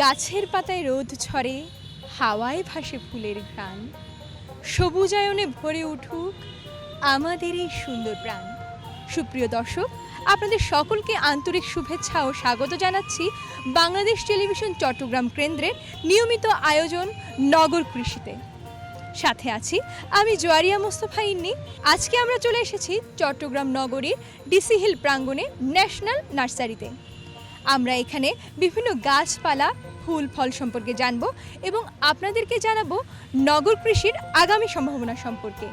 গাছের পাতায় রোদ ঝরে, হাওয়ায় ভাসে ফুলের ঘ্রাণ, সবুজায়নে ভরে উঠুক আমাদের এই সুন্দর প্রাণ। সুপ্রিয় দর্শক, আপনাদের সকলকে আন্তরিক শুভেচ্ছা ও স্বাগত জানাচ্ছি বাংলাদেশ টেলিভিশন চট্টগ্রাম কেন্দ্রের নিয়মিত আয়োজন নগর কৃষিতে। সাথে আছি আমি জোয়ারিয়া মোস্তফা ইন্নি। আজকে আমরা চলে এসেছি চট্টগ্রাম নগরীর ডিসি হিল প্রাঙ্গণে ন্যাশনাল নার্সারিতে। আমরা এখানে বিভিন্ন গাছপালা, ফুল ফল সম্পর্কে জানব এবং আপনাদেরকে জানাবো নগর কৃষির আগামী সম্ভাবনা সম্পর্কে।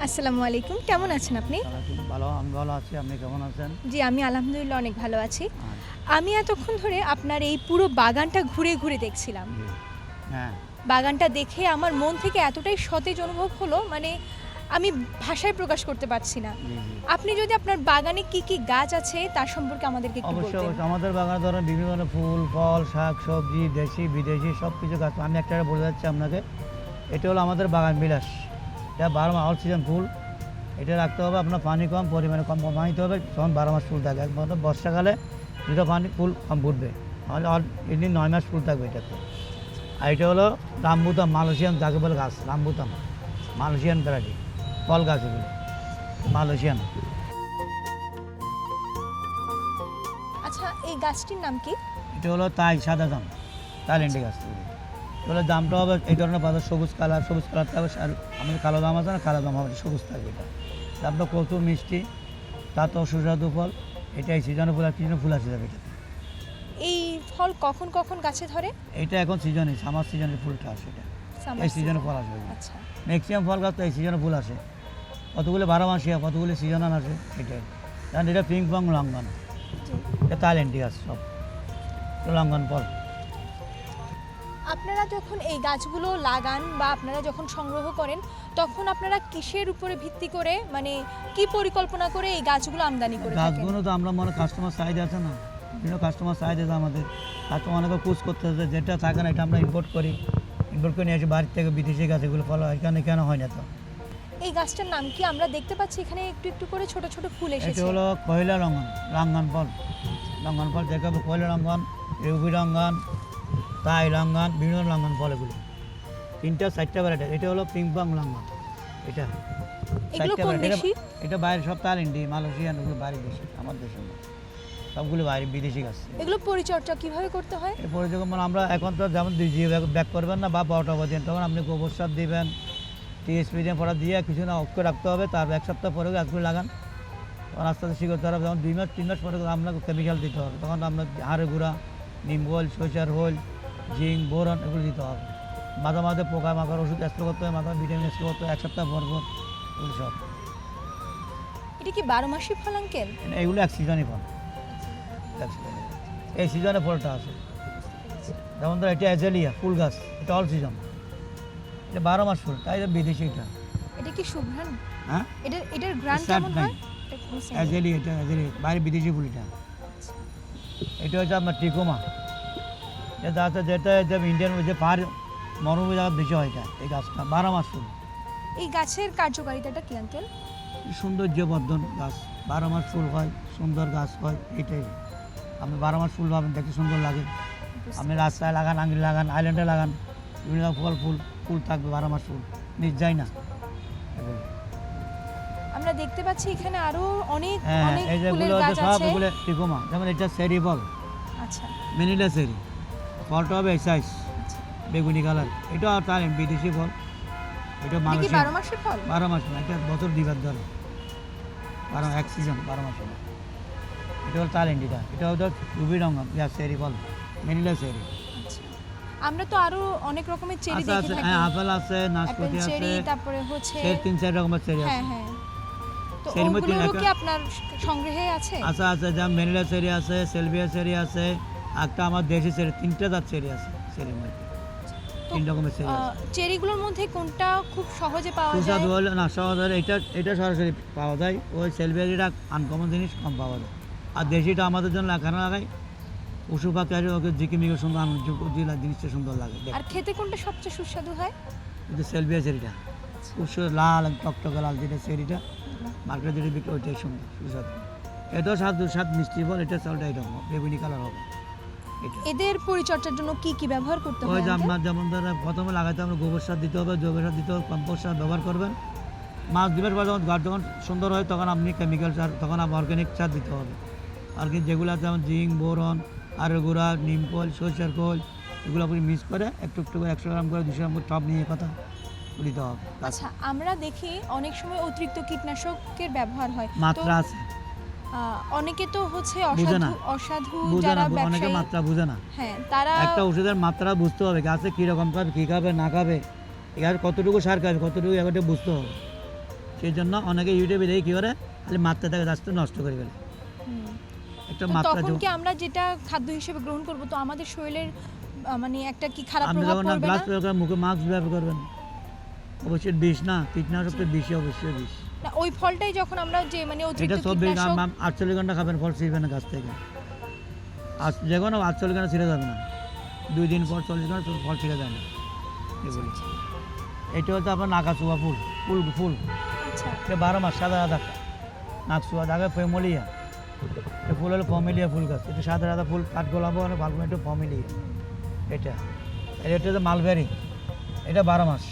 আসসালামু আলাইকুম, কেমন আছেন আপনি? ভালো, আমি ভালো আছি। আপনি কেমন আছেন? জি, আমি আলহামদুলিল্লাহ অনেক ভালো আছি। আমি এতক্ষণ ধরে আপনার এই পুরো বাগানটা ঘুরে ঘুরে দেখছিলাম। হ্যাঁ, বাগানটা দেখে আমার মন থেকে এতটাই সতেজ অনুভব হলো, মানে আমি ভাষায় প্রকাশ করতে পারছি না। আপনি যদি আপনার বাগানে কি কি গাছ আছে তার সম্পর্কে আমাদেরকে একটু অবশ্যই বলতেন। অবশ্যই। আমাদের বাগানে ধরেন বিভিন্ন ধরনের ফুল ফল শাক সবজি দেশি বিদেশি সব কিছু গাছ। আমি একটা বলে যাচ্ছি আপনাকে, এটা হলো আমাদের বাগান বিলাস। এটা 12 মাস অল সিজন ফুল। এটা রাখতে হবে আপনার পানি কম, পরিমাণে কম পানিতে হবে, তখন 12 মাস ফুল থাকে। একমাত্র বর্ষাকালে দুটো পানি ফুল কম ফুটবে, তাহলে এমনি 9 মাস ফুল থাকবে এটাতে। আর এটা হলো রামবুতাম, মালয়েশিয়ান যাকে বলে গাছ, রামবুতাম মালয়েশিয়ান ভ্যারাইটি ফল গাছ, এগুলো মালয়েশিয়ান। আচ্ছা, এই গাছটির নাম কি? এটা হলো তাই সাদা দাম, থাইল্যান্ডি গাছ। তাহলে দামটা হবে এই ধরনের পাতা, সবুজ কালার থাকবে। আর আমাদের কালো দাম আছে না, কালো দাম হবে, সবুজ থাকবে। এটা দামটা প্রচুর মিষ্টি, তাতেও সুস্বাদু ফল। এটা এই সিজনে ফুল, আর সিজনে ফুল আসে যাবে। এটা এই ফল কখন কখন গাছে ধরে? এটা এখন সিজনে, সামার সিজনের ফুলটা আসে। এটা এই সিজনে ফল আসবে। আচ্ছা, ম্যাক্সিমাম ফল গাছ তো এই সিজনে ফুল আসে। কতগুলো 12 মাসিয়া, কতগুলো সিজনাল আসে। এটাই কারণ এটা পিং পং লঙ্ঘন, এটা থাইল্যান্ডি গাছ, সব লঙ্ঘন ফল। আপনারা যখন এই গাছগুলো লাগান বা আপনারা যখন সংগ্রহ করেন, তখন আপনারা কিসের উপরে ভিত্তি করে, মানে কি পরিকল্পনা করে এই গাছগুলো আমদানি করে থাকেন? গাছগুলো তো আমরা মনে কাস্টমার চাহিদা আছে না, বিভিন্ন কাস্টমার চাহিদা আছে আমাদের। কাস্টমার অনেকে পুষ করতে হচ্ছে, যেটা থাকে না এটা আমরা ইম্পোর্ট করে নিয়ে আসি বাড়ির থেকে। বিদেশি গাছ এগুলো ফল এখানে কেন হয় না? তো এই গাছটার নাম কি? আমরা দেখতে পাচ্ছি এখানে একটু একটু করে ছোট ছোট ফুল এটা এসেছে। হলো কয়লা লঙ্ঘন, লঙ্ঘন ফল। লঙ্ঘন ফল দেখাবো, কয়লা লঙ্ঘন, রুবি লঙ্ঘন, তাই লঙ্ঘন, বিভিন্ন লঙ্ঘন ফল। এগুলো 3-4টা ভ্যারাইটি। এটা হলো পিংপং লঙ্ঘন। এটা এগুলো কোন দেশি? এটা বাইরে সব থাইল্যান্ডি মালয়েশিয়ান, ওগুলো বাইরের দেশে, আমার দেশে না। সবগুলো বাইরে বিদেশি গাছ। এগুলো পরিচর্যা কিভাবে করতে হয়? এরপরে যখন আমরা এখন তো যেমন ব্যাক করবেন না বা পাওয়াটা বাজেন, তখন আপনি গোবর সার দিবেন, টিএসপি দিয়ে পড়া দিয়ে কিছু না অক্ষ রাখতে হবে। তার 1 সপ্তাহ পরে গাছগুলো লাগান, তখন আস্তে আস্তে শিখতে হবে। যখন 2 মাস 3 মাস পরে আপনাকে কেমিক্যাল দিতে হবে। তখন আপনার হাড়ে গুঁড়া, নিম অয়েল, সরিষার অয়েল, জিঙ্ক, বোরন এগুলো দিতে হবে। মাঝে মাঝে পোকা মাকার ওষুধ স্প্রে করতে হবে, মাঝে ভিটামিন স্প্রে করতে হবে 1 সপ্তাহ পর পর, এগুলো সব। এটা কি 12 মাসি ফল আঙ্কেল? এগুলো এক সিজনই ফল, এই সিজনে ফলটা আছে। যেমন ধর এটা অ্যাজেলিয়া ফুল গাছ, এটা অল সিজন, এটা 12 মাস ফুল, তাই বিদেশি। এটা কি সুঘ্রাণ? হ্যাঁ, এটার ঘ্রাণ কেমন হয়? অ্যাজেলিয়া, এটা অ্যাজেলিয়া বাইরে বিদেশি ফুল। এটা হচ্ছে আপনার টিকোমা, এটা আছে যেটা ইন্ডিয়ান যে পাহাড় মরুভূমি জায়গা বেশি হয়। এটা এই গাছটা 12 মাস ফুল। এই গাছের কার্যকারিতাটা কি আঙ্কেল? সৌন্দর্যবর্ধন গাছ, 12 মাস ফুল হয়, সুন্দর গাছ হয়। এটাই আপনি 12 মাস ফুল পাবেন, দেখতে সুন্দর লাগে। আপনি রাস্তায় লাগান, আঙ্গিল লাগান, আইল্যান্ডে লাগান, বিভিন্ন ফুল থাকবে 12 মাস ফুল, নিচ যায় না। আমরা দেখতে পাচ্ছি এখানে আরো অনেক হ্যাঁ, অনেক এই ফুলের যেগুলো গাছ আছে। সবগুলো টিকোমা। যেমন এটা সেরি ফল, আচ্ছা, ভ্যানিলা সেরি ফলটা হবে এই সাইজ, বেগুনি কালার। এটা তার বিদেশি ফল। এটা এটা কি মালয়েশিয়া 12 মাসের ফল? 12 মাস না, এটা বছর দিবার ধরে 12 এক সিজন 12 মাস হবে। এটা হলো থাইল্যান্ডিটা। এটা হচ্ছে রুবি রঙন, সেরি ফল, ভ্যানিলা সেরি। আচ্ছা, আমরা তো আরো অনেক রকমের চেরি আচ্ছা দেখে আছে, থাকি। হ্যাঁ, আপেল আছে, নাশপাতি আছে, চেরি, তারপরে হচ্ছে সের 3-4 রকমের চেরি আছে। হ্যাঁ হ্যাঁ, তো চেরির মধ্যে ওগুলো কি আপনার সংগ্রহে আছে? আচ্ছা আছে, যেমন ভ্যানিলা চেরি আছে, সেলভিয়া চেরি আছে, একটা আমার দেশি চেরি, 3টা জাত চেরি আছে। চেরির মধ্যে 3 রকমের চেরি আছে। চেরিগুলোর মধ্যে কোনটা খুব সহজে পাওয়া যায়? সুস্বাদু হলে না, সহজ হলে এটা সরাসরি পাওয়া যায়। ওই সেলভিয়ারিটা আনকমন জিনিস, কম পাওয়া যায়। আর দেশিটা আমাদের জন্য এখানে লাগাই, পশু পাখি আছে ওকে ঝিকিমিকি সুন্দর আনন্দ দিলা জিনিসটা সুন্দর লাগে আর খেতে কোনটা সবচেয়ে সুস্বাদু হয়? কিন্তু সেলভিয়া চেরিটা খুব লাল টকটকে লাল যেটা চেরিটা মার্কেটে যেটা বিক্রি ওইটাই সুন্দর সুস্বাদু। এটাও স্বাদ স্বাদ মিষ্টি বল, এটা চালটা এরকম বেগুনি কালার হবে। এটা এদের পরিচর্যার জন্য কি কি ব্যবহার করতে ওই হয় যে আমাদের? আপনার যেমন ধরে প্রথমে লাগাইতে আমরা গোবর সার দিতে হবে, জৈব সার দিতে হবে, কম্পোস্ট সার ব্যবহার করবেন। মাছ দিবের পর যখন গাছ যখন সুন্দর হয় তখন আপনি কেমিক্যাল সার, তখন আপনি অর্গ্যানিক সার দিতে হবে। আর কি যেগুলো আছে যেমন জিঙ্ক, বোরন, আরের গুঁড়া, নিম খোল, সরিষার খোল, এগুলো আপনি মিক্স করে একটু একটু করে 100 গ্রাম করে 200 গ্রাম করে টপ নিয়ে কথা দিতে হবে। আচ্ছা, আমরা দেখি অনেক সময় অতিরিক্ত কীটনাশকের ব্যবহার হয়। তো মাত্রা আছে, অনেকে তো হচ্ছে বুঝে না। অসাধু বুঝে যারা না, অনেকে ব্যবসায়ী, মাত্রা বুঝে না। হ্যাঁ তারা একটা ওষুধের মাত্রা বুঝতে হবে, গাছে কীরকম খাবে, কী খাবে না খাবে, এর কতটুকু সার খাবে, কতটুকু এবারে বুঝতে হবে। সেই জন্য অনেকে ইউটিউবে দেখে কী করে খালি মাত্রাটাকে গাছটা নষ্ট করে ফেলে। হুম, একটা তো মাত্রা তখন কি আমরা যেটা খাদ্য হিসেবে গ্রহণ করব তো আমাদের শরীরের মানে একটা কি খারাপ আপনি প্রভাব যখন পড়বে গ্লাস না? প্রয়োগ করেন মুখে মাস্ক ব্যবহার করবেন, অবশ্যই বিষ না, কীটনাশক তো বিষই, অবশ্যই বিষ। না, ওই ফলটাই যখন আমরা যে মানে এটা অতিরিক্ত 24 কীটনাশক 48 ঘন্টা খাবেন, ফল ছিঁড়বে না গাছ থেকে। আর যে কোনো 48 ঘন্টা ছিঁড়ে যাবে না, 2 দিন পর 40 ঘন্টা ফল ছিঁড়ে যায় না এগুলি। এটা হচ্ছে আপনার নাকাচুয়া ফুল, ফুল ফুল আচ্ছা, এটা 12 মাস সাদা সাদা নাকচুয়া জায়গায় ফেমোলিয়া। এটা ফুল হলো ফমিলিয়া ফুল গাছ, এটা সাদা সাদা ফুল, কাঠগোলাপও আর ফাল্গুন, এটা ফমিলিয়া। এটা এটা হচ্ছে মালবেরি, এটা 12 মাস।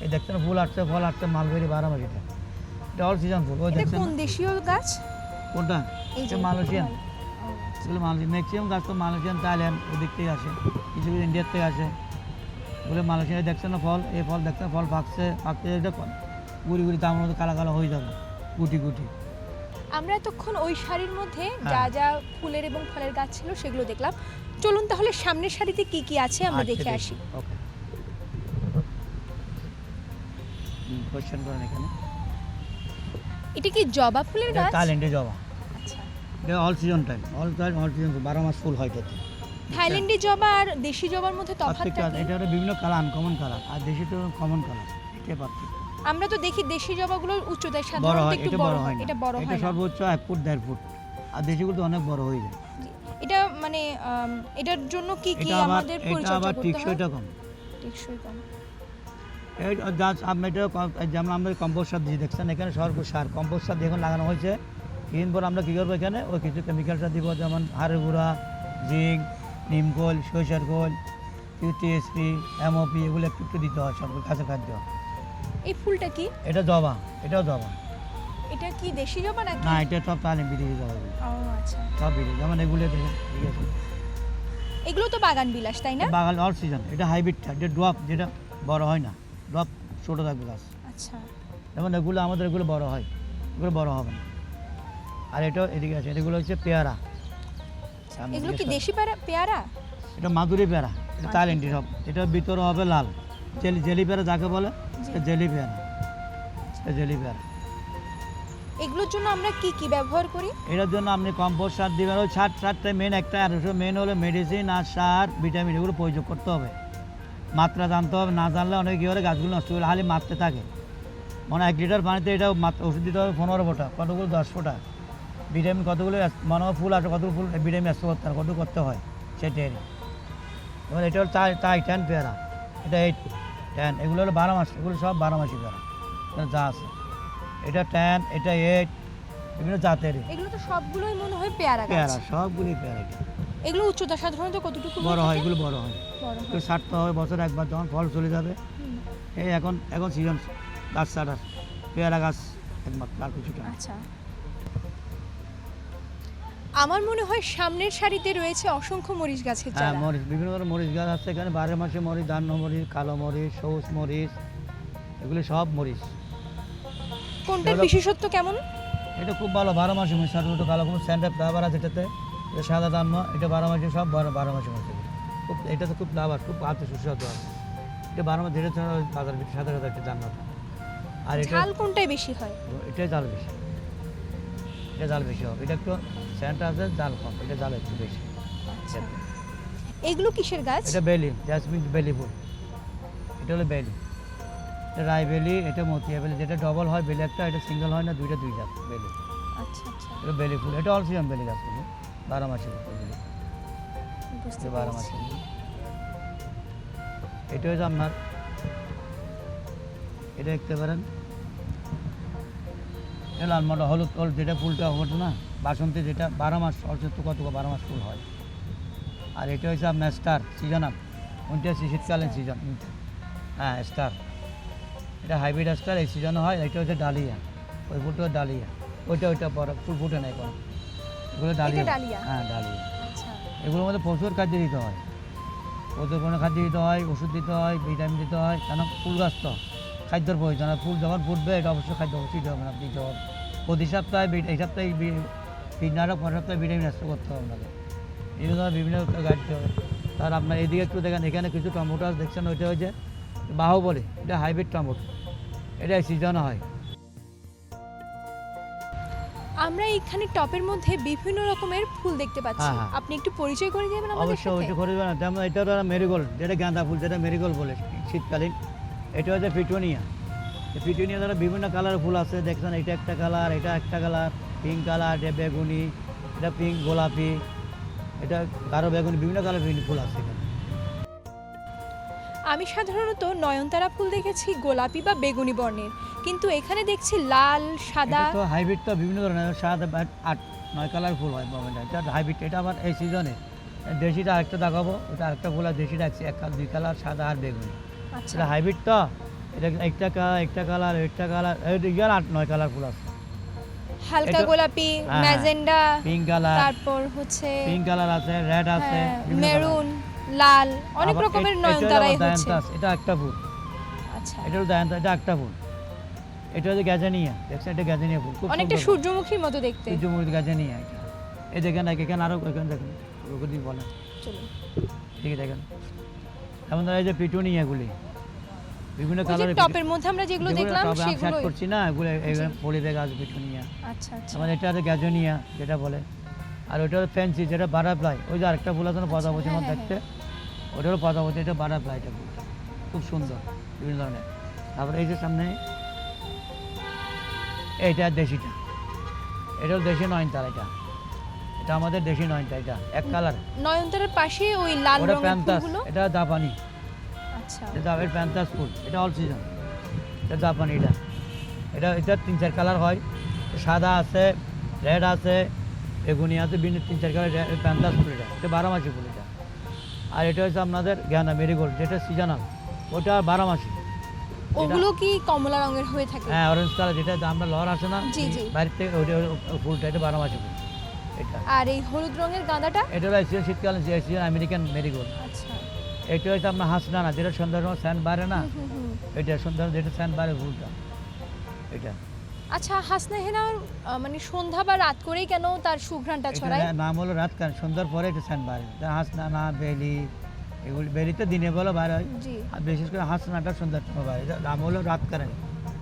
এই দেখছেন ফুল আসছে ফল আসছে, মালবেরি 12 মাস। এটা অল সিজন ফুল। ওই এটা দেখছেন কোন দেশীয় গাছ? কোনটা? এই এটা যে মালয়েশিয়ান। ও, এগুলো মালয়েশিয়ান, ম্যাক্সিমাম গাছ তো মালয়েশিয়ান, থাইল্যান্ড ওদিক থেকে আসে, কিছু কিছু ইন্ডিয়ার থেকে আসে। বলে মালয়েশিয়ায় দেখছেন না ফল, এই ফল দেখছেন ফল পাকছে পাকতে এটা গুড়ি গুড়ি তার মধ্যে কালা কালা হয়ে যাবে, গুটি গুটি। আমরা এতক্ষণ ওই শাড়ির মধ্যে যা হ্যাঁ। যা ফুলের এবং ফলের গাছ ছিল সেগুলো দেখলাম। চলুন তাহলে সামনের শাড়িতে কি কি আছে আমরা দেখে আসি। ওকে, কোয়েশ্চেন করেন এখানে। এটা কি জবা ফুলের এটা গাছ? থাইল্যান্ডে জবা, আচ্ছা, এটা all season time, all time all season, 12 মাস ফুল হয় এটাতে। থাইল্যান্ডি জবা আর দেশি জবার মধ্যে পার্থক্য তফাৎটা আছে, কি? এটা হলো বিভিন্ন কালার, আনকমন কালার, আর দেশিটা কমন কালার, এটাই পার্থক্য। আমরা তো দেখি দেশি জবাগুলোর উচ্চতায় বড় সাধারণত হয়, একটু এটা বড় বড় হয়, হয় না, এটা বড় এটা হয় না। সর্বোচ্চ 1 ফুট 1.5 ফুট, আর দেশিগুলো তো অনেক বড় হয়ে যায়। এটা মানে এটার জন্য কি কি এটা আবার আমাদের এটা পরিচর্যা আবার করতে হয়? টিকসইটা কম। টেকসই কম। এই গাছ আপনি এটা যেমন আমরা কম্পোস্ট সার দিয়ে দেখছেন, এখানে সর্বোচ্চ সার কম্পোস্ট সার দিয়ে এখন লাগানো হয়েছে। কিছুদিন পর আমরা কী করবো, এখানে ওই কিছু কেমিক্যাল সার দিব, যেমন হাড়ের গুঁড়া, জিঙ্ক, নিমখোল, সরিষার খোল, টিএসপি, এমওপি, এগুলো একটু একটু দিতে হয়, সবগুলো গাছের খাদ্য। এই ফুলটা কি? এটা জবা, এটাও জবা এটা কি দেশি জবা নাকি? না, এটা সব তাহলে বিদেশি জবা, এগুলো ও আচ্ছা, সব বিদেশি, যেমন এগুলো দেখেন, ঠিক আছে। এগুলো তো বাগান বিলাস তাই না? বাগান অল সিজন, এটা হাইব্রিডটা, এটা ড্রপ, যেটা বড় হয় না, ড্রপ ছোটো থাকবে গাছ। আচ্ছা, যেমন এগুলো আমাদের এগুলো বড় হয়, এগুলো বড় হবে না। আর এটাও এদিকে আছে, এগুলো হচ্ছে পেয়ারা। সামনে এগুলো কি দিকে দেশি পেয়ারা? এটা মাধুরী পেয়ারা, এটা থাইল্যান্ডি সব। এটার ভিতরে হবে লাল, জেলি পেয়ারা যাকে বলে, এটা জেলি পেয়ারা, এটা জেলি পেয়ারা। এগুলোর জন্য আমরা কি কি ব্যবহার করি? এটার জন্য আপনি কম্পোস্ট সার দিবেন, ওই সারটা মেন একটা, আর মেন হলো মেডিসিন আর সার, ভিটামিন, এগুলো প্রয়োগ করতে হবে। মাত্রা জানতে হবে, না জানলে অনেক কী করে গাছগুলো নষ্ট করে খালি মারতে থাকে। মানে 1 লিটার পানিতে এটা ওষুধ দিতে হবে 15 ফোঁটা, কতগুলো 10 ফোঁটা, ভিটামিন কতগুলো, মনে হয় ফুল আছে কতগুলো ফুল ভিটামিন আসতে করতে হবে, কতগুলো করতে হয় সেটাই। এবার এটা হলো তাই 10 পেয়ারা, এটা 8 10, এগুলো হলো 12 মাস, এগুলো সব 12 মাসি পেয়ারা, এখানে যা আছে। এটা 10, এটা 8, বিভিন্ন জাতেরই এগুলো তো সবগুলোই মনে হয় পেয়ারা গাছ। পেয়ারা, সবগুলি পেয়ারা। এটা এগুলো উচ্চতা সাধারণত কতটুকু বড় হয়ে হয়, থাকে? এগুলো বড় হয়, বড় হয়। এগুলো ছাড়তে হবে বছর একবার, যখন ফল চলে যাবে। হুম, এই এখন এখন সিজন গাছ ছাড়ার, পেয়ারা গাছ একমাত্র, আর কিছুটা না। আচ্ছা, আমার মনে হয় সামনের সারিতে রয়েছে অসংখ্য মরিচ গাছের হ্যাঁ, চারা। মরিচ, বিভিন্ন ধরনের মরিচ গাছ আছে এখানে, 12 মাসে মরিচ, ধান্য মরিচ, কালো মরিচ, সবুজ মরিচ, এগুলি সব মরিচ। কোনটার এগুলো- বিশেষত্ব কেমন? এটা খুব ভালো, 12 মাসে মরিচ, ছোটো ছোটো কালো, কোনো স্যান্ডাপ ফ্লাভার আছে এটাতে, এটা সাদা ধান্য, এটা 12 মাসে, সব 12 মাসে মরিচ। খুব এটা তো খুব ফ্লাভার, খুব হাতে সুস্বাদু আছে। এটা 12 মাস, যেটা বাজার বিক্রি সাদা সাদা একটা ধান্যটা। আর এটা ঝাল কোনটাই বেশি হয়? এটাই জাল বেশি, এটা জাল বেশি হবে, এটা একটু স্যান্ড আছে, জাল কম, এটা জাল একটু বেশি। আচ্ছা, এগুলো কিসের গাছ? এটা বেলি, জাসমিন বেলি ফুল, এটা হলো বেলি। এটা রায় বেলি, এটা মতিয়া বেলি, যেটা ডবল হয় বেলি একটা, এটা সিঙ্গেল হয় না, দুই জাত বেলি। আচ্ছা আচ্ছা, এটা বেলি ফুল, এটা অল সিজন বেলি গাছ, 12 মাসে বেলি। বুঝতে এটা 12 পেরেছি। মাসি। এটা হচ্ছে আপনার, এটা দেখতে পারেন, এটা লাল মোটা হলুদ হলুদ যেটা ফুলটা হতো না বাসন্তী, যেটা 12 মাস অর্থাৎ কত 12 মাস ফুল হয়। আর এটা হচ্ছে আপনার স্টার সিজনাল, ওইটা হচ্ছে শীতকালীন সিজন। হ্যাঁ স্টার, এটা হাইব্রিড স্টার, এই সিজনে হয়। এটা হচ্ছে ডালিয়া, ওই ফুলটা ডালিয়া, ওইটা বড় ফুল ফুটে নেই কোনো, এগুলো ডালিয়া। ডালিয়া? হ্যাঁ ডালিয়া। আচ্ছা। এগুলোর মধ্যে প্রচুর খাদ্য দিতে হয়, প্রচুর কোনো খাদ্য দিতে হয়, ওষুধ দিতে হয়, ভিটামিন দিতে হয়, কেন ফুল গাছ তো খাদ্যর প্রয়োজন। আর ফুল যখন ফুটবে এটা অবশ্যই খাদ্য অবশ্যই দিতে হবে, দিতে হবে প্রতি সপ্তাহে, এই সপ্তাহে তিন নাটক, পরের সপ্তাহে ভিটামিন আসতে করতে হবে আপনাকে, এই ধরনের বিভিন্ন গাড়িতে হবে। আর আপনার এদিকে একটু দেখেন, এখানে কিছু টমেটো দেখছেন, ওইটা হচ্ছে বাহুবলী, এটা হাইব্রিড টমেটো, এটা সিজনে হয়। আমরা এখানে টপের মধ্যে বিভিন্ন রকমের ফুল দেখতে পাচ্ছি, হ্যাঁ, হ্যাঁ। আপনি একটু পরিচয় করে দেবেন আমাদের অবশ্যই সাথে? ওইটা করে দেবেন। যেমন এটা হলো মেরিগোল্ড, যেটা গাঁদা ফুল, যেটা মেরিগোল্ড বলে শীতকালীন। এটা হচ্ছে পিটুনিয়া, পিটুনিয়া ধরো বিভিন্ন কালারের ফুল আছে, দেখছেন এটা একটা কালার, এটা একটা কালার, পিঙ্ক কালার, এটা বেগুনি, এটা পিঙ্ক গোলাপি, এটা গাঢ় বেগুনি, বিভিন্ন কালার ফুল আছে এখানে। আমি সাধারণত নয়নতারা ফুল দেখেছি গোলাপি বা বেগুনি বর্ণের, কিন্তু এখানে দেখছি লাল, সাদা। এটা তো হাইব্রিড, তো বিভিন্ন ধরনের 7-8-9 কালার ফুল হয় পাবেন, এটা হাইব্রিড। এটা আবার এই সিজনে দেশিটা আরেকটা দেখাবো, ওটা আরেকটা ফুল, আর দেশিটা এক কালার, 2 কালার, সাদা আর বেগুনি। আচ্ছা। এটা হাইব্রিড তো, এটা একটা কালার, একটা কালার, একটা কালার, 8-9 কালার ফুল আছে। হালকা এটা- গোলাপি, হ্যাঁ, ম্যাজেন্ডা, পিঙ্ক কালার, তারপর হচ্ছে পিঙ্ক কালার আছে, রেড আছে, বিভিন্ন মেরুন, লাল, অনেক আবার রকমের এটা নয়নতারাই হলো হচ্ছে। ডায়ান্থাস, এটা একটা ফুল। আচ্ছা। এটা হলো ডায়ান্থাস, এটা একটা ফুল। এটা হচ্ছে গ্যাজানিয়া, দেখছেন এটা গ্যাজানিয়া ফুল, খুব অনেকটা সুন্দর। সূর্যমুখীর মতো দেখতে। সূর্যমুখী গ্যাজানিয়া এটা। এই দেখেন, এখানে আরও, এখানে দেখেন, ওগুলি বলেন, চলুন। ঠিক দেখেন। যেমন ধরো এই যে পিটুনিয়াগুলি বিভিন্ন ওই যে কালারের, টপের মধ্যে আমরা যেগুলো দেখলাম সেট সেগুলো। করছি না, এগুলো পলিব্যাগ আছে পিটুনিয়া। আচ্ছা আচ্ছা। আমার এটা হচ্ছে গ্যাজনিয়া যেটা বলে। আর ওইটা হলো ফ্যান্সি, যেটা বাটারফ্লাই। ওই যে আরেকটা ফুল আছে না পদ্মাবতীর হ্যাঁ, মতো হ্যাঁ, দেখতে, ওটা হলো পদ্মাবতী, এটা বাটারফ্লাই, এটা ফুলটা খুব সুন্দর, বিভিন্ন ধরনের। তারপরে এই যে সামনে এইটা দেশিটা, এটা হলো দেশি নয়নতারা, এটা এটা আমাদের দেশি নয়নতারা, এটা এক কালার। নয়নতারার পাশে ওই লাল ওটা রঙের প্যান্থাস, ফুলগুলো। এটা জাপানি, আচ্ছা। এটা প্যান্থাস ফুল, এটা অল সিজন, এটা জাপানি। এটা এটা এটা 3-4 কালার হয়, সাদা আছে, রেড আছে, বেগুনি আছে, বিভিন্ন 3-4 কালার প্যান্থাস ফুল। এটা 12 মাসি ফুল এটা। আর এটা হচ্ছে আপনাদের গাঁদা মেরিগোল্ড, যেটা সিজনাল, ওটা 12 মাসি। ওগুলো কি কমলা রঙের হয়ে থাকে? হ্যাঁ অরেঞ্জ কালার, যেটা আমরা লহর আসে না জি, জি। বাইরের থেকে, ওইটা ফুলটা, এটা 12 মাসি ফুল এটা। আর এই হলুদ রঙের গাঁদাটা? এটা হলো এশিয়ান শীতকালীন, এশিয়ান আমেরিকান মেরিগোল্ড। আচ্ছা। এটা হচ্ছে আপনার হাসনানা, যেটা সন্ধ্যার সময় স্যান্ড বাড়ে না, হুম, হুম, হুম। এটা সন্ধ্যার যেটা স্যান্ড বাড়ে ফুলটা এটা। আচ্ছা, হাসনা হেনার মানে সন্ধ্যা বা রাত করেই কেন তার সুঘ্রাণটা ছড়ায়? এটার নাম হলো রাত কান, সন্ধ্যার পরে এটা স্যান্ড বাড়ে। হাসনানা, বেলি, এগুলি বেলিতে দিনে বেলা বার হয়, জি। আর বিশেষ করে হাসনাটা সন্ধ্যার সময় বার হয়। এটার নাম হলো রাত কারণ,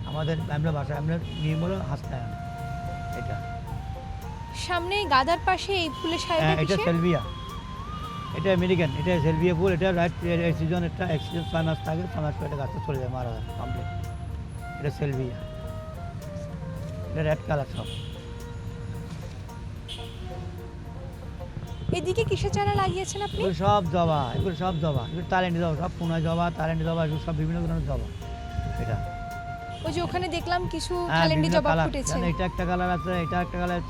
আমাদের আমরা ভাষায় আমরা নিয়ম হলো হাসনায়ন এটা। সামনে গাদার পাশে এই ফুলের শাড়িটা হ্যাঁ, এটা কিসের? সেলভিয়া, এটা আমেরিকান, এটা সেলভিয়া ফুল। এটা রাইট এই সিজন, একটা এক সিজন 6 মাস থাকে, 6 মাস পরে এটা গাছটা চলে যায়, মারা যায় কমপ্লিট। এটা সেলভিয়া, এটা রেড কালার সব। এদিকে কিসের চারা লাগিয়েছেন আপনি? এগুলো সব জবা, এগুলো সব জবা, এগুলো তালেন্ডি জবা, সব পুনা জবা, তালেন্ডি জবা, এগুলো সব বিভিন্ন ধরনের জবা এটা। ওই যে ওখানে দেখলাম কিছু হ্যাঁ, থাইল্যান্ডি বিভিন্ন জবা কালার, ফুটেছে। এটা একটা কালার আছে, এটা একটা কালার,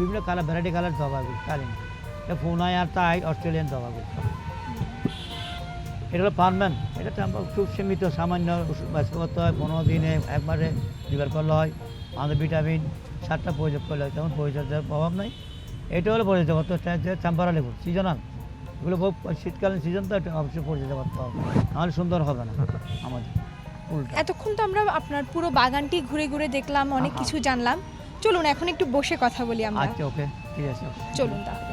বিভিন্ন কালার, ভ্যারাইটি কালার জবা এগুলো তালেন্ডি। এটা পুনায় আর তাই অস্ট্রেলিয়ান জবাগুলো সব। এটা হলো পারম্যান, এটা খুব সীমিত, সামান্য ওষুধ ব্যবস্থা করতে হয়, 15 দিনে একবারে লিভার করলে হয়। আমাদের ভিটামিন 7টা প্রয়োগ করলে হয়, তেমন পরিচর্যার প্রভাব নাই। এটা হলো পরিচর্যা করতে হচ্ছে চাম্পারা লেবু, সিজনাল, এগুলো বহু শীতকালীন সিজন, তো এটা অবশ্যই পরিচর্যা করতে হবে, নাহলে সুন্দর হবে না আমাদের ফুলটা। এতক্ষণ তো আমরা আপনার পুরো বাগানটি ঘুরে ঘুরে দেখলাম, অনেক আহা। কিছু জানলাম। চলুন এখন একটু বসে কথা বলি আমরা। আচ্ছা ওকে, ঠিক আছে। চলুন তাহলে।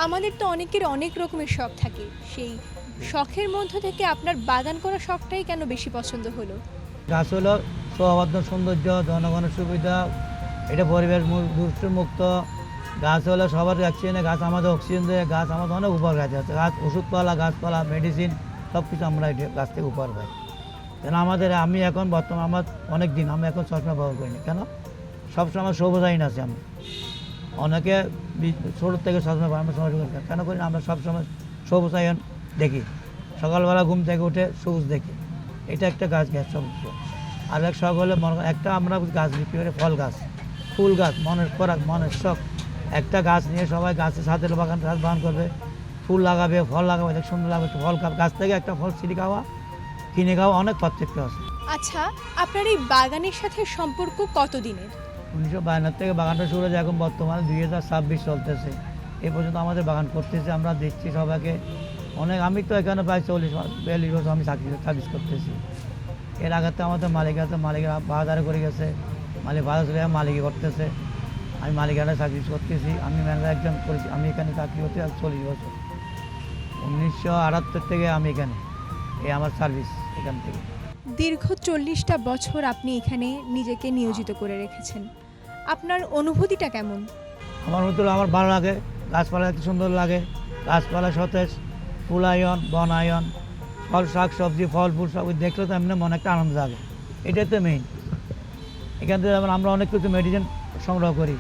আমাদের তো অনেকের অনেক রকমের শখ থাকে, সেই শখের মধ্য থেকে আপনার বাগান করা শখটাই কেন বেশি পছন্দ হলো? গাছ হলো সৌহার্দ্য, সৌন্দর্য, জনগণের সুবিধা, এটা পরিবেশ দূষণ মুক্ত, গাছ হলো সবার অক্সিজেনে, গাছ আমাদের অক্সিজেন দেয়, গাছ আমাদের অনেক উপকার আছে। গাছ ওষুধপালা, গাছপালা, মেডিসিন সব কিছু আমরা এই গাছ থেকে উপকার পাই। কেন আমাদের আমি এখন বর্তমানে আমার অনেক দিন আমি এখন চশমা ব্যবহার করিনি, কেন সবসময় সবুজ আইন আছে। আমি অনেকে ছোটোর থেকে চশমা ব্যবহার আমরা সময় করি না। কেন করি না? আমরা সবসময় সবুজ আয়ন দেখি, সকালবেলা ঘুম থেকে উঠে সবুজ দেখি, এটা একটা গাছ গ্যাস সবুজ। আর এক শখ হলে একটা আমরা গাছ বিক্রি করে ফল গাছ, ফুল গাছ, মনের খোরাক, মনের শখ। একটা গাছ নিয়ে সবাই গাছের সাথে বাগান করবে, ফুল লাগাবে, ফল লাগাবে, দেখ সুন্দর লাগবে। ফল গাছ থেকে একটা ফল ছিঁড়ে খাওয়া, কিনে খাওয়া অনেক পার্থক্য আছে। আচ্ছা, আপনার এই বাগানের সাথে সম্পর্ক কতদিনের? 1952 থেকে বাগানটা শুরু হয়েছে, এখন বর্তমানে 2026 চলতেছে। এই পর্যন্ত আমাদের বাগান করতেছে, আমরা দিচ্ছি সবাইকে অনেক। আমি তো এখানে প্রায় 40-42 বছর আমি সার্ভিস করতেছি। এর আগে তো আমাদের মালিক আছে, মালিকের বাজারে করে গেছে, মালিক বাজার চলে মালিকই করতেছে। আমি মালিকানা সার্ভিস করতেছি, আমি ম্যানেজার একজন করেছি। আমি এখানে চাকরি করতে 40 বছর, 1978 থেকে আমি এখানে, এই আমার সার্ভিস এখান থেকে। দীর্ঘ 40টা বছর আপনি এখানে নিজেকে নিয়োজিত করে রেখেছেন, আপনার অনুভূতিটা কেমন? আমার মতো আমার ভালো লাগে, গাছপালা এত সুন্দর লাগে, গাছপালা সতেজ, ফুলায়ন, বনায়ন, ফল শাক সবজি, ফল ফুল সব দেখলে তো এমনি মনে একটা আনন্দ লাগে। এটাই তো মেইন। এখান থেকে যেমন আমরা অনেক কিছু মেডিসিন সংগ্রহ করি,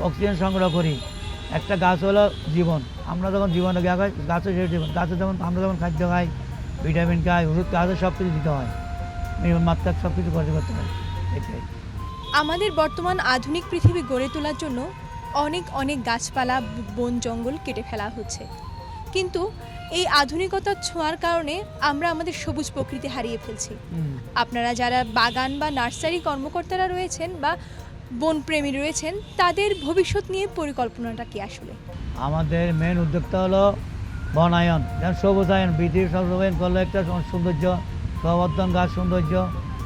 অক্সিজেন সংগ্রহ করি। একটা গাছ হলো জীবন। আমরা যখন জীবনে গাছের সেই জীবন, গাছে যেমন আমরা যেমন খাদ্য খাই, ভিটামিন খাই, ওষুধ গাছের সব কিছু দিতে হয়, মাত্রা সব কিছু করতে হয়। এটাই আমাদের বর্তমান আধুনিক পৃথিবী গড়ে তোলার জন্য অনেক অনেক গাছপালা, বন জঙ্গল কেটে ফেলা হচ্ছে, কিন্তু এই আধুনিকতার ছোঁয়ার কারণে আমরা আমাদের সবুজ প্রকৃতি হারিয়ে ফেলছি। আপনারা যারা বাগান বা নার্সারি কর্মকর্তারা রয়েছেন বা বনপ্রেমী রয়েছেন, তাদের ভবিষ্যৎ নিয়ে পরিকল্পনাটা কি আসলে? আমাদের মেন উদ্যোগটা হলো বনায়ন, যেমন সবুজায়ন, পৃথিবীর সবুজায়ন করলে একটা সৌন্দর্য, প্রবর্তন গাছ সৌন্দর্য,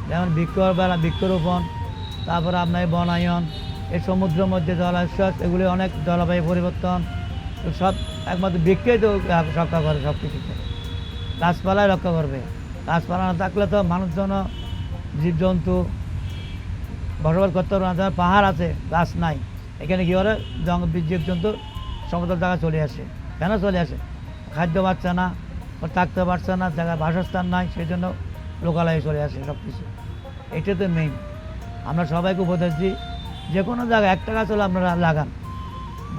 যেমন বৃক্ষরোপণ, তারপরে আপনার বনায়ন, এই সমুদ্রের মধ্যে জলাশয়, এগুলি অনেক জলবায়ু পরিবর্তন, সব একমাত্র বৃক্ষেই তো রক্ষা করে। সব কিছুতে গাছপালাই রক্ষা করবে। গাছপালা না থাকলে তো মানুষজন, জীবজন্তু বসবাস করতে পারবে না। যেমন পাহাড় আছে, গাছ নাই, এখানে কী করে জীবজন্তু সমতল জায়গায় চলে আসে। কেন চলে আসে? খাদ্য পাচ্ছে না, থাকতে পারছে না, জায়গায় বাসস্থান নাই, সেই জন্য লোকালয়ে চলে আসে সব কিছু। এটা তো মেইন। আমরা সবাইকে উপদেশ দিই, যে কোনো জায়গায় একটা গাছ হলে আপনারা লাগান,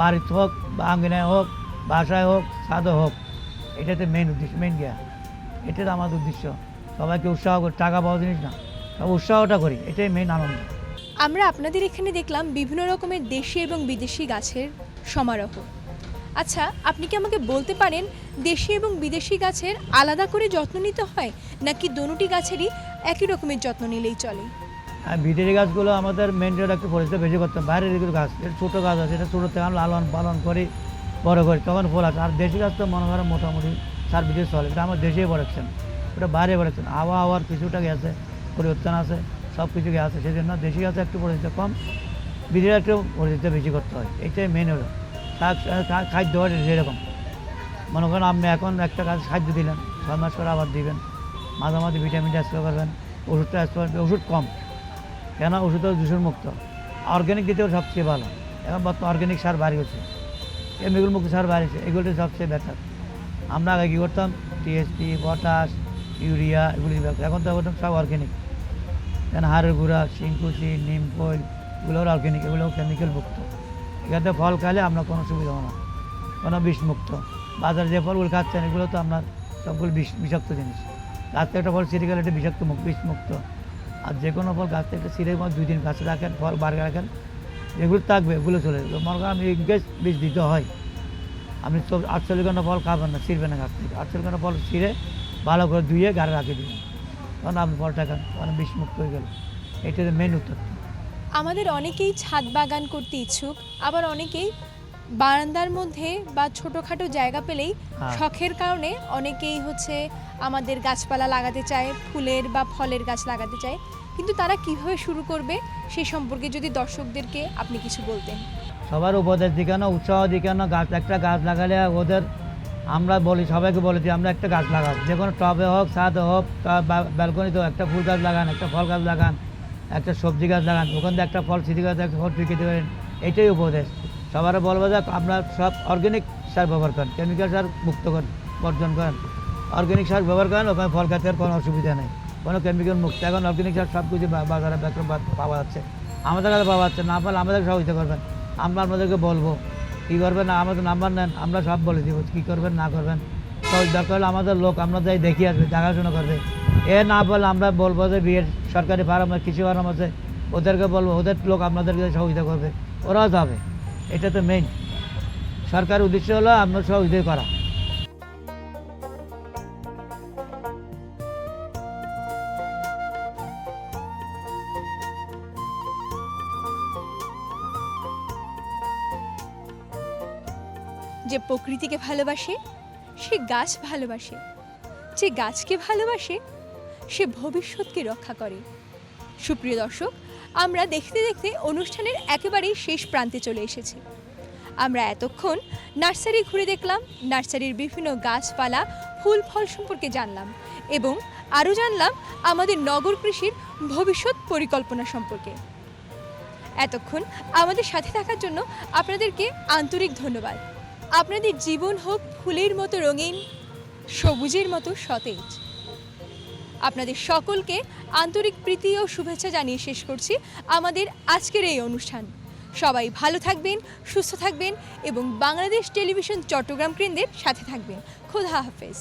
বাড়িতে হোক বা আঙ্গিনায় হোক, বাসায় হোক, ছাদে হোক। এটাতে মেইন উদ্দেশ্য, মেইন গিয়া এটাই আমাদের উদ্দেশ্য। সবাইকে উৎসাহ করি, টাকা পাওয়া জিনিস না, সব উৎসাহটা করি, এটাই মেইন আনন্দ। আমরা আপনাদের এখানে দেখলাম বিভিন্ন রকমের দেশি এবং বিদেশি গাছের সমারোহ। আচ্ছা, আপনি কি আমাকে বলতে পারেন দেশি এবং বিদেশি গাছের আলাদা করে যত্ন নিতে হয়, নাকি দোনোটি গাছেরই একই রকমের যত্ন নিলেই চলে? আর বিদেশি গাছগুলো আমাদের মেনটেন একটু পরিষ্কার বেশি করতে হবে। বাইরের যেগুলো গাছ, এটা ছোটো গাছ আছে, এটা ছোটো থেকে আমরা লালন পালন করি, বড় করি, তখন ফুল আসে। আর দেশি গাছ তো মনে করেন মোটামুটি 4 বছর চলে, এটা আমার দেশেই প্রোডাকশন, ওটা বাইরে প্রোডাকশন। আবহাওয়ার কিছুটা গেছে, পরিবর্তন আছে, সব কিছু গেছে, সেই জন্য দেশি গাছে একটু পরিচিত কম, বিদেশি একটু পরিচিত বেশি করতে হয়। এইটাই মেন হলো। খাদ্য হয় যেরকম, মনে করেন আপনি এখন একটা গাছ খাদ্য দিলেন, 6 মাস করে আবার দিবেন, মাঝে মাঝে ভিটামিনটা স্প্রে করবেন, ওষুধটা স্প্রে করবেন। ওষুধ কম, কেন? ওষুধ হলো দূষণ মুক্ত। অর্গ্যানিক দিতেও সবচেয়ে ভালো। এখন বর্তমানে অর্গ্যানিক সার বাড়িয়েছে, কেমিক্যাল মুক্ত সার বাড়িয়েছে, এগুলোই সবচেয়ে বেটার। আমরা আগে কী করতাম, টিএসপি, পটাশ, ইউরিয়া এগুলি, এখন তো সব অর্গ্যানিক। কেন? হাড়ের গুঁড়া, শিংকুচি, নিম ফল, এগুলো অর্গ্যানিক, এগুলো কেমিক্যাল মুক্ত। এখানে ফল খাইলে আপনার কোনো সুবিধা হবে না, কোনো বিষমুক্ত। বাজারে যে ফলগুলো খাচ্ছেন এগুলো তো আপনার সবগুলো বিষাক্ত জিনিস। গাছ থেকে একটা ফল ছিঁড়ে গেলে এটা বিষমুক্ত। আর যে কোনো ফল গাছ থেকে ছিঁড়ে 2 দিন গাছে রাখেন, ফল বাড়ি রাখেন, যেগুলো থাকবে এগুলো চলে যাবে। মনে করেন আমি ইংরেজ বীজ দিতে হয়, আপনি 48 ঘন্টা ফল খাবেন না, ছিঁড়বেন না গাছ থেকে। 48 ঘন্টা ফল ছিঁড়ে ভালো করে ধুয়ে গাড়ি রাখে দিবেন, তখন আপনি ফলটা খান, তখন বিষমুক্ত হয়ে গেল। এটাতে মেন উত্তর। আমাদের অনেকেই ছাদ বাগান করতে ইচ্ছুক, আবার অনেকেই বারান্দার মধ্যে বা ছোটোখাটো জায়গা পেলেই শখের কারণে অনেকেই আমাদের গাছপালা লাগাতে চায়, ফুলের বা ফলের গাছ লাগাতে চায়, কিন্তু তারা কিভাবে শুরু করবে সেই সম্পর্কে যদি দর্শকদেরকে আপনি কিছু বলতেন। সবার উপদেশ দিকানো, উৎসাহ দিকানো, একটা গাছ লাগালে ওদের আমরা বলি, সবাইকে বলি যে আমরা একটা গাছ লাগাবো, যে কোনো টবে হোক, ছাদে হোক, ব্যালকনিতে হোক, একটা ফুল গাছ লাগান, একটা ফল গাছ লাগান, একটা সবজি গাছ লাগান, ওখান থেকে একটা ফল সিঁড়ি গাছ, একটা ফল বিক্রি পারেন। এটাই উপদেশ। সবার বলবো যে আপনার সব অর্গ্যানিক সার ব্যবহার করেন, কেমিক্যাল সার মুক্ত করেন, বর্জন করেন। অর্গ্যানিক সার ব্যবহার করেন, ওখানে ফল খেতে আর কোনো অসুবিধা নেই, কোনো কেমিক্যাল মুক্ত। এখন অর্গ্যানিক সার সব কিছু বাজারে পাওয়া যাচ্ছে, আমাদের কাছে পাওয়া যাচ্ছে। না পারলে আমাদের সহযোগিতা করবেন, আমরা আপনাদেরকে বলবো কী করবেন। না আমাদের নাম্বার নেন, আমরা সব বলে দিব কী করবেন না করবেন। দরকার হলে আমাদের লোক আমরা যাই দেখি আসবে, দেখাশোনা করবে। এ না বললে আমরা বলবো যে বিয়ের সরকারি ফার্ম কৃষি ফার্ম আছে, ওদেরকে বলবো, ওদের লোক আপনাদেরকে সহযোগিতা করবে, ওরাও যাবে। এটা তো মেইন সরকারের উদ্দেশ্য হলো আপনার সহযোগিতা করা। যে প্রকৃতিকে ভালোবাসে সে গাছ ভালোবাসে, যে গাছকে ভালোবাসে সে ভবিষ্যৎকে রক্ষা করে। সুপ্রিয় দর্শক, আমরা দেখতে দেখতে অনুষ্ঠানের একেবারেই শেষ প্রান্তে চলে এসেছি। আমরা এতক্ষণ নার্সারি ঘুরে দেখলাম, নার্সারির বিভিন্ন গাছপালা ফুল ফল সম্পর্কে জানলাম এবং আরও জানলাম আমাদের নগর কৃষির ভবিষ্যৎ পরিকল্পনা সম্পর্কে। এতক্ষণ আমাদের সাথে থাকার জন্য আপনাদেরকে আন্তরিক ধন্যবাদ। আপনাদের জীবন হোক ফুলের মতো রঙিন, সবুজের মতো সতেজ। আপনাদের সকলকে আন্তরিক প্রীতি ও শুভেচ্ছা জানিয়ে শেষ করছি আমাদের আজকের এই অনুষ্ঠান। সবাই ভালো থাকবেন, সুস্থ থাকবেন এবং বাংলাদেশ টেলিভিশন চট্টগ্রাম কেন্দ্রের সাথে থাকবেন। খোদা হাফেজ।